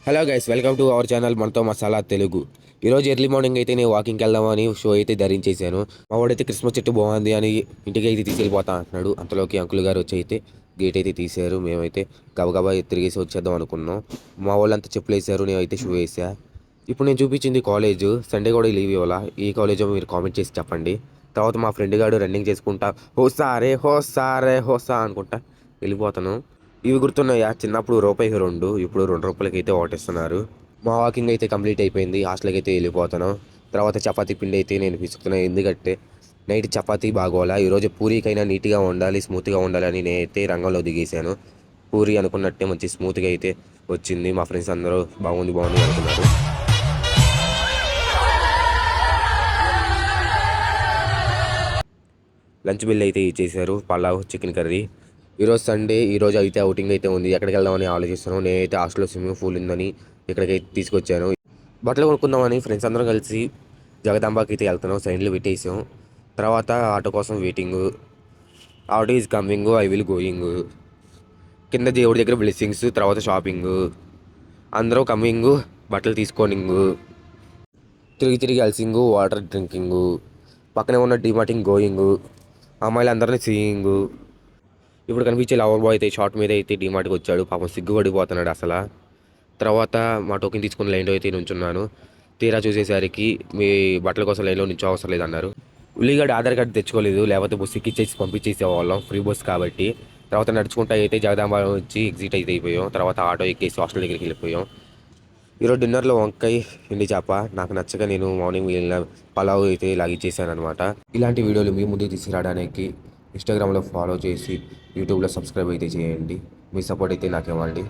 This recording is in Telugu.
Hello guys, welcome to our channel మనతో మసాలా తెలుగు. ఈరోజు ఎర్లీ మార్నింగ్ అయితే నేను వాకింగ్కి వెళ్దామని షూ అయితే ధరించేశాను. మా వాడైతే క్రిస్మస్ చెట్టు బాగుంది అని ఇంటికి అయితే తీసుకెళ్ళిపోతా అంటున్నాడు. అంతలోకి అంకుల్ గారు వచ్చి అయితే గేట్ అయితే తీశారు. మేమైతే గబగబా తిరిగేసి వచ్చేద్దాం అనుకున్నాం. మా వాళ్ళంతా చెప్పులు వేసారు, నేనైతే షూ వేసా. ఇప్పుడు నేను చూపించింది కాలేజ్. సండే కూడా లీవ్ ఇవ్వాలా, ఈ కాలేజో మీరు కామెంట్ చేసి చెప్పండి. తర్వాత మా ఫ్రెండ్ గారు రన్నింగ్ చేసుకుంటా హోసారే అనుకుంటా వెళ్ళిపోతాను. ఇవి గుర్తున్నాయా? చిన్నప్పుడు రూపాయికి రెండు, ఇప్పుడు ₹2 అయితే ఓటిస్తున్నారు. మా వాకింగ్ అయితే కంప్లీట్ అయిపోయింది. హాస్టల్కి అయితే వెళ్ళిపోతాను. తర్వాత చపాతీ పిండి అయితే నేను పిసుకుతున్నాను. ఎందుకంటే నైట్ చపాతీ బాగోలా, ఈరోజు పూరీకైనా నీట్గా ఉండాలి, స్మూత్గా ఉండాలని నేనైతే రంగంలో దిగేశాను. పూరి అనుకున్నట్టే మంచి స్మూత్గా అయితే వచ్చింది. మా ఫ్రెండ్స్ అందరూ బాగుంది అనుకున్నారు. లంచ్ బిల్ అయితే ఇచ్చేసారు. Pulao, chicken curry. ఈరోజు సండే, ఈరోజు అయితే అవుటింగ్ అయితే ఉంది. ఎక్కడికి వెళ్దామని ఆలోచిస్తున్నాను. నేనైతే హాస్టల్లో స్విమ్మింగ్ పూల్ ఉందని ఇక్కడికైతే తీసుకొచ్చాను. బట్టలు కొనుక్కుందామని ఫ్రెండ్స్ అందరం కలిసి జగదాంబాకి అయితే వెళ్తున్నాం. సైన్లు పెట్టేసాం. తర్వాత ఆటో కోసం waiting. Auto is coming, I will going. కింద దేవుడి దగ్గర బ్లెస్సింగ్స్, తర్వాత షాపింగ్. అందరూ కమింగ్, బట్టలు తీసుకోనింగ్, తిరిగి తిరిగి అలసింగ్, వాటర్ డ్రింకింగ్. పక్కనే ఉన్న డిమార్టింగ్ గోయింగ్. అమ్మాయిలందరినీ సీయింగ్. ఇప్పుడు కనిపించే లవర్ బాయ్ అయితే షార్ట్ మీద అయితే డిమార్ట్కి వచ్చాడు. పాపం సిగ్గుపడిపోతున్నాడు అసలు. తర్వాత మా టోకెన్ తీసుకుని లైన్లో అయితే నుంచున్నాను. తీరా చూసేసరికి మీ బట్టల కోసం లైన్లో నుంచో అవసరం లేదన్నారు. ఉల్లిగడ్డ ఆధార్ కార్డు తెచ్చుకోలేదు, లేకపోతే బస్సు ఎక్కిచ్చేసి పంపించేసేవాళ్ళం, ఫ్రీ బస్ కాబట్టి. తర్వాత నడుచుకుంటా అయితే జగదాంబ వచ్చి ఎగ్జిట్ అయితే అయిపోయాం. తర్వాత ఆటో ఎక్కేసి హాస్టల్ దగ్గరికి వెళ్ళిపోయాం. ఈరోజు డిన్నర్లో వంకాయ, ఎండి చేప. నాకు నచ్చక నేను మార్నింగ్ వెళ్ళిన పలావ్ అయితే లాగిచ్చేసాను అనమాట. ఇలాంటి వీడియోలు మీ ముందుకు తీసుకురావడానికి ఇన్స్టాగ్రామ్లో ఫాలో చేసి యూట్యూబ్లో సబ్స్క్రైబ్ అయితే చేయండి. మీ సపోర్ట్ అయితే నాకు ఇవ్వండి.